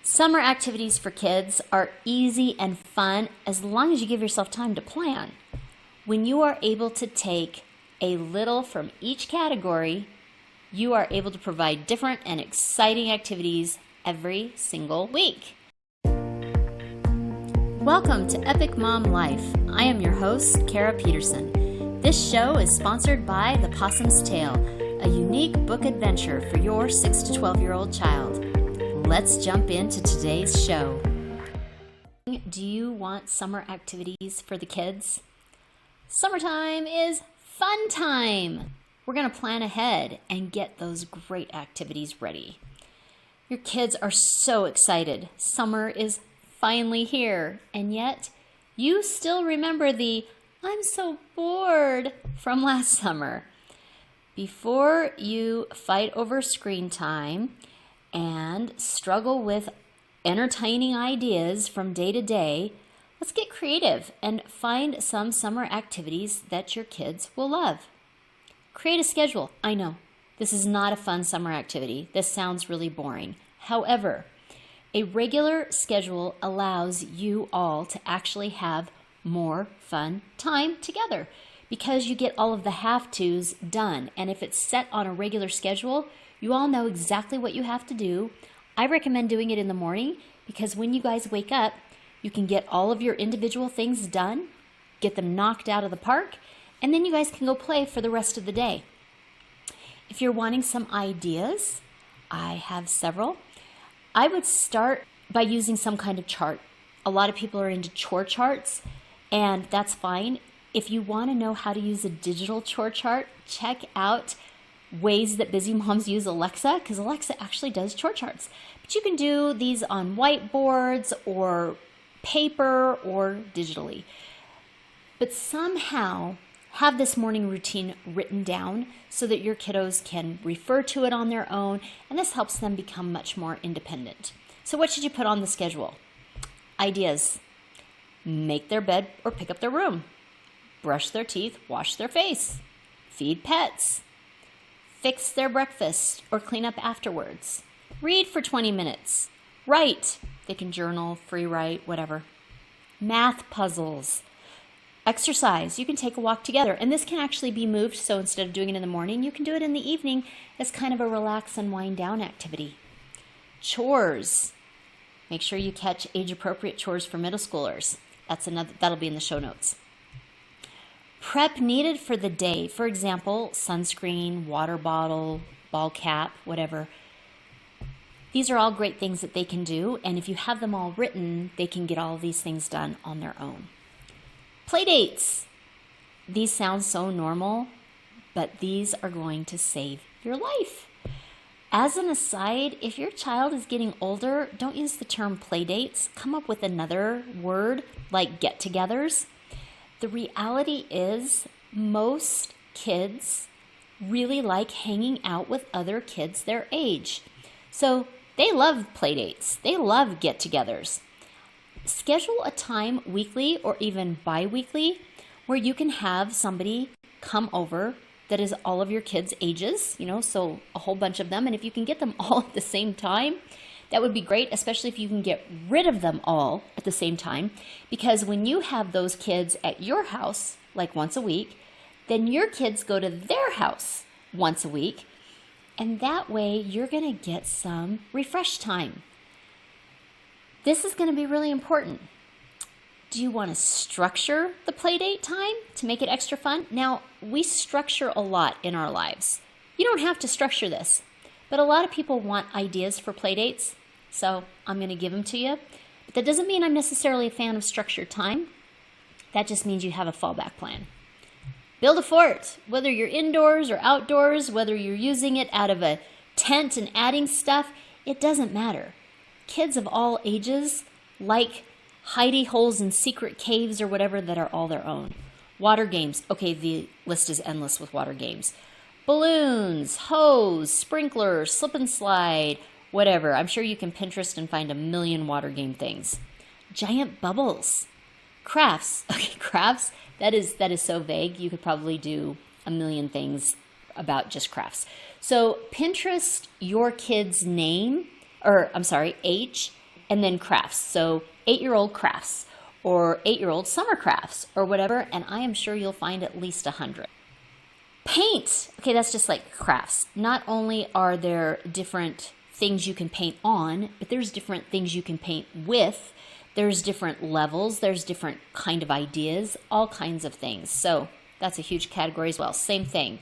Summer activities for kids are easy and fun as long as you give yourself time to plan. When you are able to take a little from each category, you are able to provide different and exciting activities every single week. Welcome to Epic Mom Life. I am your host, Kara Peterson. This show is sponsored by The Possum's Tale, a unique book adventure for your 6 to 12-year-old child. Let's jump into today's show. Do you want summer activities for the kids? Summertime is fun time. We're going to plan ahead and get those great activities ready. Your kids are so excited. Summer is finally here, and yet you still remember the "I'm so bored" from last summer. Before you fight over screen time and struggle with entertaining ideas from day to day, let's get creative and find some summer activities that your kids will love. Create a schedule. I know, this is not a fun summer activity. This sounds really boring. However, a regular schedule allows you all to actually have more fun time together because you get all of the have-tos done. And if it's set on a regular schedule, you all know exactly what you have to do. I recommend doing it in the morning because when you guys wake up, you can get all of your individual things done, get them knocked out of the park, and then you guys can go play for the rest of the day. If you're wanting some ideas, I have several. I would start by using some kind of chart. A lot of people are into chore charts, and that's fine. If you want to know how to use a digital chore chart, check out ways that busy moms use Alexa, because Alexa actually does chore charts. But you can do these on whiteboards or paper or digitally. But somehow have this morning routine written down so that your kiddos can refer to it on their own, and this helps them become much more independent. So what should you put on the schedule? Ideas. Make their bed or pick up their room. Brush their teeth, wash their face. Feed pets. Fix their breakfast or clean up afterwards. Read for 20 minutes. Write. They can journal, free write, whatever. Math puzzles. Exercise. You can take a walk together. And this can actually be moved, so instead of doing it in the morning, you can do it in the evening as kind of a relax and wind down activity. Chores. Make sure you catch age-appropriate chores for middle schoolers. That'll be in the show notes. Prep needed for the day. For example, sunscreen, water bottle, ball cap, whatever. These are all great things that they can do, and if you have them all written, they can get all of these things done on their own. Play dates. These sound so normal, but these are going to save your life. As an aside, if your child is getting older, don't use the term play dates. Come up with another word like get-togethers. The reality is most kids really like hanging out with other kids their age. So they love play dates. They love get-togethers. Schedule a time weekly or even bi-weekly where you can have somebody come over that is all of your kids' ages, so a whole bunch of them. And if you can get them all at the same time, that would be great, especially if you can get rid of them all at the same time. Because when you have those kids at your house, like once a week, then your kids go to their house once a week. And that way, you're going to get some refresh time. This is going to be really important. Do you want to structure the play date time to make it extra fun? Now, we structure a lot in our lives. You don't have to structure this, but a lot of people want ideas for play dates, so I'm going to give them to you. But that doesn't mean I'm necessarily a fan of structured time. That just means you have a fallback plan. Build a fort, whether you're indoors or outdoors, whether you're using it out of a tent and adding stuff, it doesn't matter. Kids of all ages like hidey holes in secret caves or whatever that are all their own. Water games. Okay, the list is endless with water games. Balloons, hose, sprinklers, slip and slide, whatever. I'm sure you can Pinterest and find a million water game things. Giant bubbles. Crafts. Okay, crafts. That is so vague. You could probably do a million things about just crafts. So Pinterest your kid's age and then crafts. So 8-year-old crafts or 8-year-old summer crafts or whatever, and I am sure you'll find at least 100. Paint. Okay, that's just like crafts. Not only are there different things you can paint on, but there's different things you can paint with. There's different levels. There's different kind of ideas, all kinds of things. So that's a huge category as well. Same thing.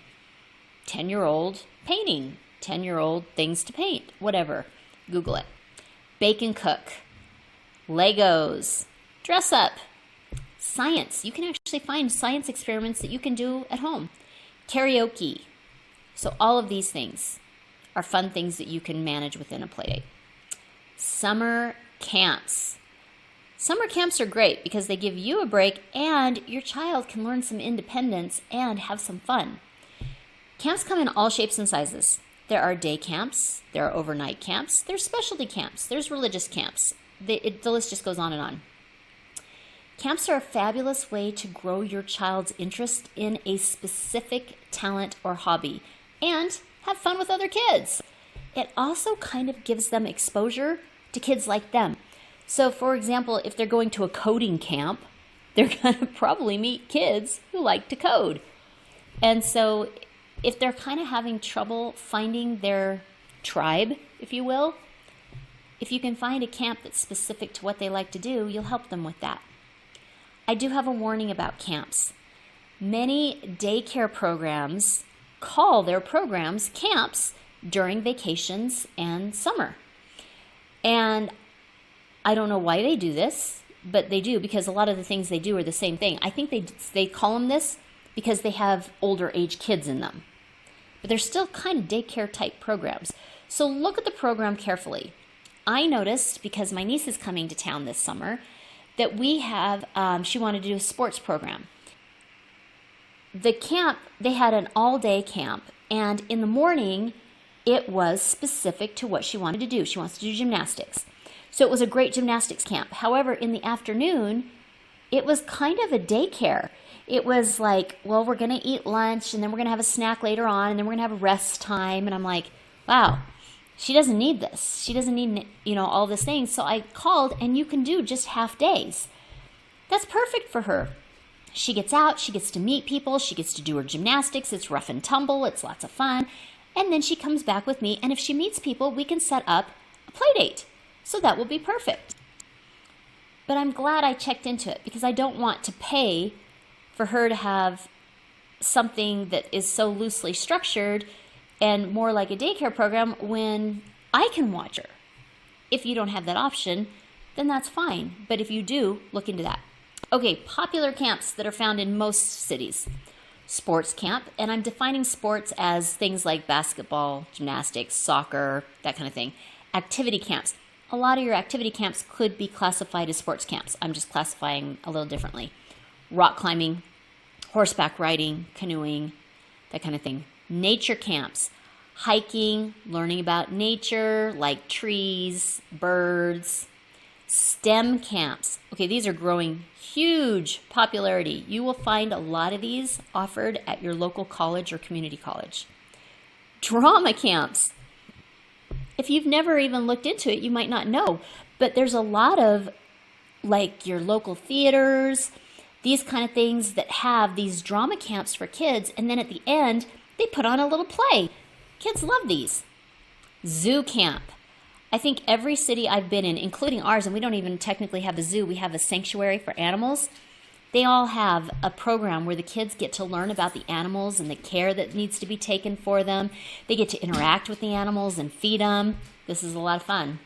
10-year-old painting, 10-year-old things to paint, whatever. Google it. Bake and cook, Legos, dress up, science. You can actually find science experiments that you can do at home. Karaoke. So all of these things are fun things that you can manage within a playdate. Summer camps. Summer camps are great because they give you a break and your child can learn some independence and have some fun. Camps come in all shapes and sizes. There are day camps, there are overnight camps, there's specialty camps, there's religious camps. The list just goes on and on. Camps are a fabulous way to grow your child's interest in a specific talent or hobby and have fun with other kids. It also kind of gives them exposure to kids like them. So for example, if they're going to a coding camp, they're going to probably meet kids who like to code. And so if they're kind of having trouble finding their tribe, if you will, if you can find a camp that's specific to what they like to do, you'll help them with that. I do have a warning about camps. Many daycare programs call their programs camps during vacations and summer. And I don't know why they do this, but they do because a lot of the things they do are the same thing. I think they call them this because they have older age kids in them. But they're still kind of daycare type programs. So look at the program carefully. I noticed, because my niece is coming to town this summer, that we have, she wanted to do a sports program. The camp, they had an all-day camp, and in the morning, it was specific to what she wanted to do. She wants to do gymnastics. So it was a great gymnastics camp. However, in the afternoon, it was kind of a daycare. It was like, well, we're going to eat lunch, and then we're going to have a snack later on, and then we're going to have a rest time. And I'm like, wow, she doesn't need this. She doesn't need, all this things. So I called, and you can do just half days. That's perfect for her. She gets out, she gets to meet people, she gets to do her gymnastics. It's rough and tumble, it's lots of fun. And then she comes back with me, and if she meets people, we can set up a play date. So that will be perfect. But I'm glad I checked into it because I don't want to pay for her to have something that is so loosely structured and more like a daycare program when I can watch her. If you don't have that option, then that's fine. But if you do, look into that. Okay, popular camps that are found in most cities. Sports camp, and I'm defining sports as things like basketball, gymnastics, soccer, that kind of thing. Activity camps. A lot of your activity camps could be classified as sports camps. I'm just classifying a little differently. Rock climbing, horseback riding, canoeing, that kind of thing. Nature camps, hiking, learning about nature, like trees, birds. STEM camps. Okay, these are growing huge popularity. You will find a lot of these offered at your local college or community college. Drama camps. If you've never even looked into it, you might not know, but there's a lot of, like your local theaters, these kind of things that have these drama camps for kids, and then at the end, they put on a little play. Kids love these. Zoo camp. I think every city I've been in, including ours, and we don't even technically have a zoo, we have a sanctuary for animals. They all have a program where the kids get to learn about the animals and the care that needs to be taken for them. They get to interact with the animals and feed them. This is a lot of fun.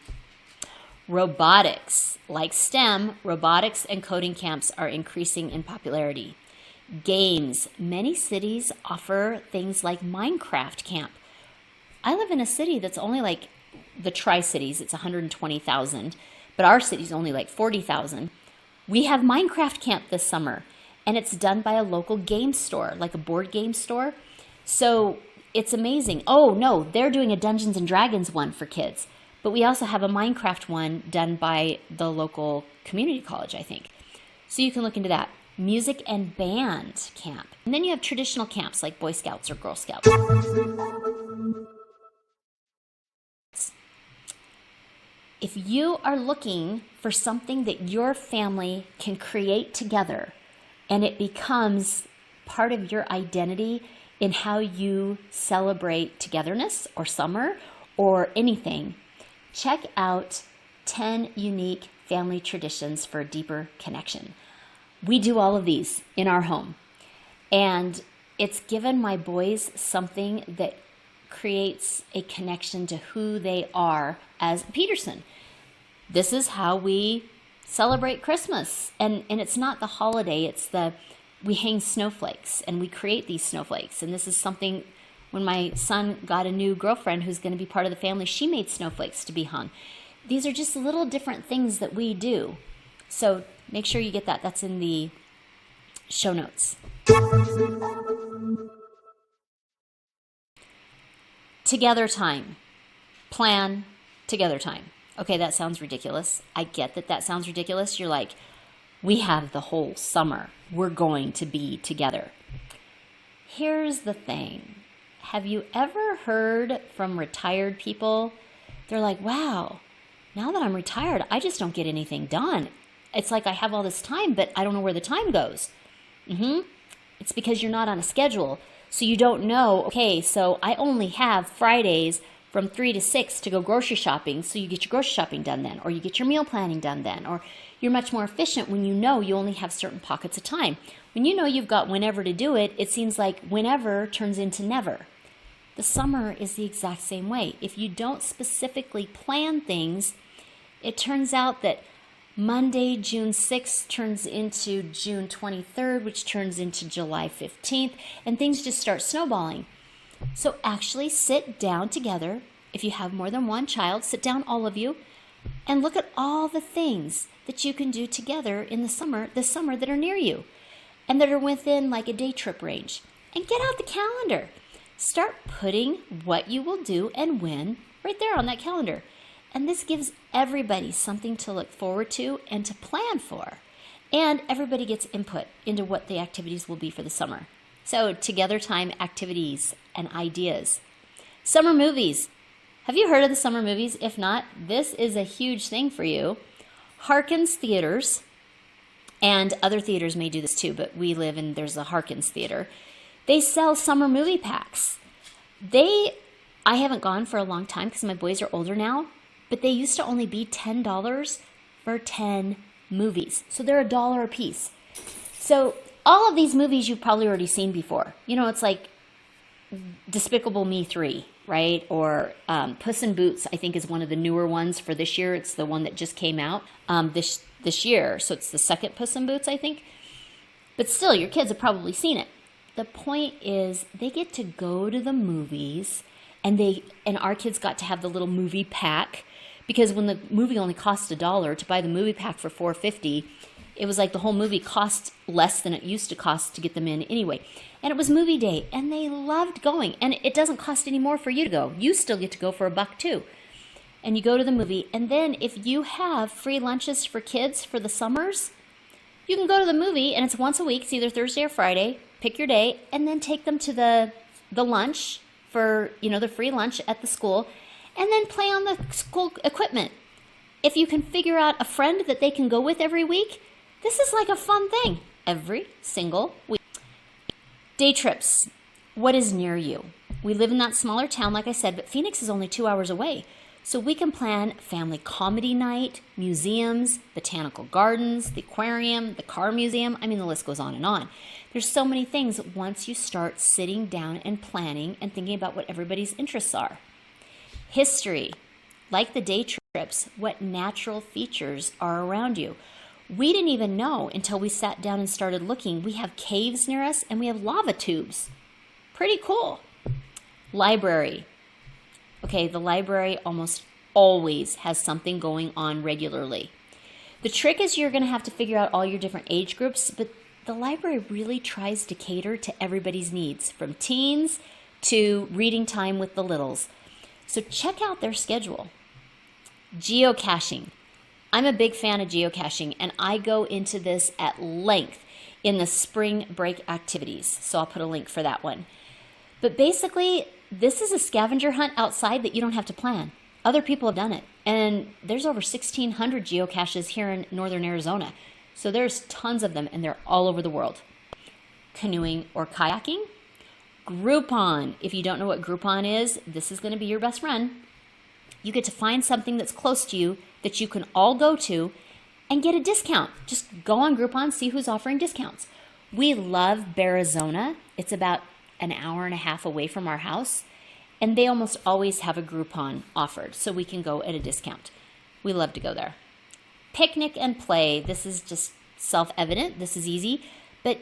Robotics. Like STEM, robotics and coding camps are increasing in popularity. Games. Many cities offer things like Minecraft camp. I live in a city that's only like the Tri-Cities, it's 120,000, but our city's only like 40,000. We have Minecraft camp this summer, and it's done by a local game store, like a board game store. So it's amazing. Oh no, they're doing a Dungeons and Dragons one for kids, but we also have a Minecraft one done by the local community college, I think. So you can look into that. Music and band camp. And then you have traditional camps like Boy Scouts or Girl Scouts. If you are looking for something that your family can create together and it becomes part of your identity in how you celebrate togetherness or summer or anything, check out 10 unique family traditions for a deeper connection. We do all of these in our home, and it's given my boys something that creates a connection to who they are as Peterson. This is how we celebrate Christmas. And it's not the holiday, we hang snowflakes and we create these snowflakes. And this is something, when my son got a new girlfriend who's going to be part of the family, she made snowflakes to be hung. These are just little different things that we do. So make sure you get that. That's in the show notes. Together time. Plan together time. Okay, that sounds ridiculous. I get that sounds ridiculous. You're like, we have the whole summer. We're going to be together. Here's the thing. Have you ever heard from retired people? They're like, wow, now that I'm retired, I just don't get anything done. It's like I have all this time, but I don't know where the time goes. It's because you're not on a schedule. So you don't know, okay, so I only have Fridays from 3 to 6 to go grocery shopping, so you get your grocery shopping done then, or you get your meal planning done then, or you're much more efficient when you know you only have certain pockets of time. When you know you've got whenever to do it, it seems like whenever turns into never. The summer is the exact same way. If you don't specifically plan things, it turns out that Monday, June 6th turns into June 23rd, which turns into July 15th, and things just start snowballing. So actually sit down together. If you have more than one child, sit down, all of you, and look at all the things that you can do together in this summer that are near you and that are within like a day trip range. And get out the calendar. Start putting what you will do and when right there on that calendar. And this gives everybody something to look forward to and to plan for. And everybody gets input into what the activities will be for the summer. So together time activities and ideas. Summer movies. Have you heard of the summer movies? If not, this is a huge thing for you. Harkins Theaters, and other theaters may do this too, but there's a Harkins Theater. They sell summer movie packs. I haven't gone for a long time because my boys are older now, but they used to only be $10 for 10 movies. So they're $1 a piece. So all of these movies you've probably already seen before. You know, it's like Despicable Me 3, right? Or Puss in Boots, I think, is one of the newer ones for this year. It's the one that just came out this year. So it's the second Puss in Boots, I think. But still, your kids have probably seen it. The point is they get to go to the movies, and our kids got to have the little movie pack, because when the movie only cost $1, to buy the movie pack for $4.50, it was like the whole movie cost less than it used to cost to get them in anyway. And it was movie day, and they loved going. And it doesn't cost any more for you to go. You still get to go for $1 too. And you go to the movie, and then if you have free lunches for kids for the summers, you can go to the movie, and it's once a week. It's either Thursday or Friday. Pick your day, and then take them to the lunch for, the free lunch at the school, and then play on the school equipment. If you can figure out a friend that they can go with every week, this is like a fun thing every single week. Day trips. What is near you? We live in that smaller town, like I said, but Phoenix is only 2 hours away. So we can plan family comedy night, museums, botanical gardens, the aquarium, the car museum. I mean, the list goes on and on. There's so many things once you start sitting down and planning and thinking about what everybody's interests are. History. Like the day trips, what natural features are around you. We didn't even know until we sat down and started looking. We have caves near us, and we have lava tubes. Pretty cool. Library. Okay, the library almost always has something going on regularly. The trick is you're going to have to figure out all your different age groups, but the library really tries to cater to everybody's needs, from teens to reading time with the littles. So check out their schedule. Geocaching. I'm a big fan of geocaching, and I go into this at length in the spring break activities. So I'll put a link for that one. But basically, this is a scavenger hunt outside that you don't have to plan. Other people have done it, And there's over 1,600 geocaches here in northern Arizona. So there's tons of them, and they're all over the world. Canoeing or kayaking. Groupon. If you don't know what Groupon is, this is going to be your best friend. You get to find something that's close to you that you can all go to and get a discount. Just go on Groupon, see who's offering discounts. We love Arizona. It's about an hour and a half away from our house, and they almost always have a Groupon offered, so we can go at a discount. We love to go there. Picnic and play. This is just self-evident. This is easy, but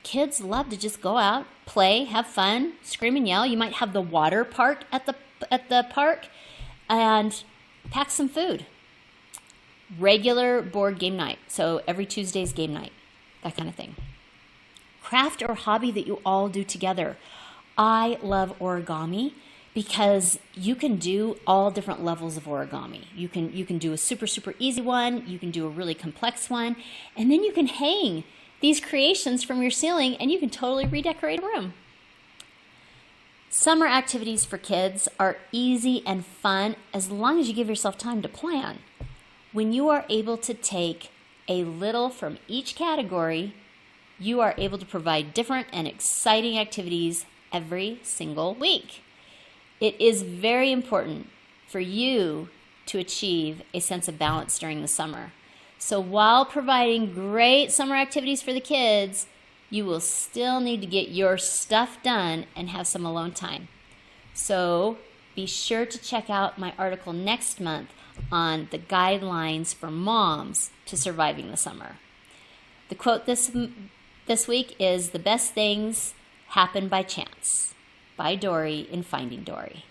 kids love to just go out, play, have fun, scream and yell. You might have the water park at the park, and pack some food. Regular board game night. So every Tuesday's game night, that kind of thing. Craft or hobby that you all do together. I love origami because you can do all different levels of origami. You can do a super, super easy one. You can do a really complex one. And then you can hang these creations from your ceiling and you can totally redecorate a room. Summer activities for kids are easy and fun as long as you give yourself time to plan. When you are able to take a little from each category, you are able to provide different and exciting activities every single week. It is very important for you to achieve a sense of balance during the summer. So while providing great summer activities for the kids, you will still need to get your stuff done and have some alone time. So be sure to check out my article next month on the guidelines for moms to surviving the summer. The quote this week is, "The best things happen by chance," by Dory in Finding Dory.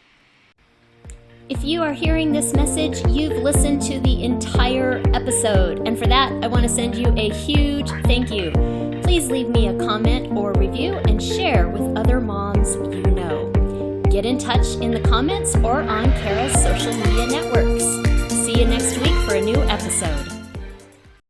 If you are hearing this message, you've listened to the entire episode, and for that, I want to send you a huge thank you. Please leave me a comment or review and share with other moms you know. Get in touch in the comments or on Kara's social media networks. See you next week.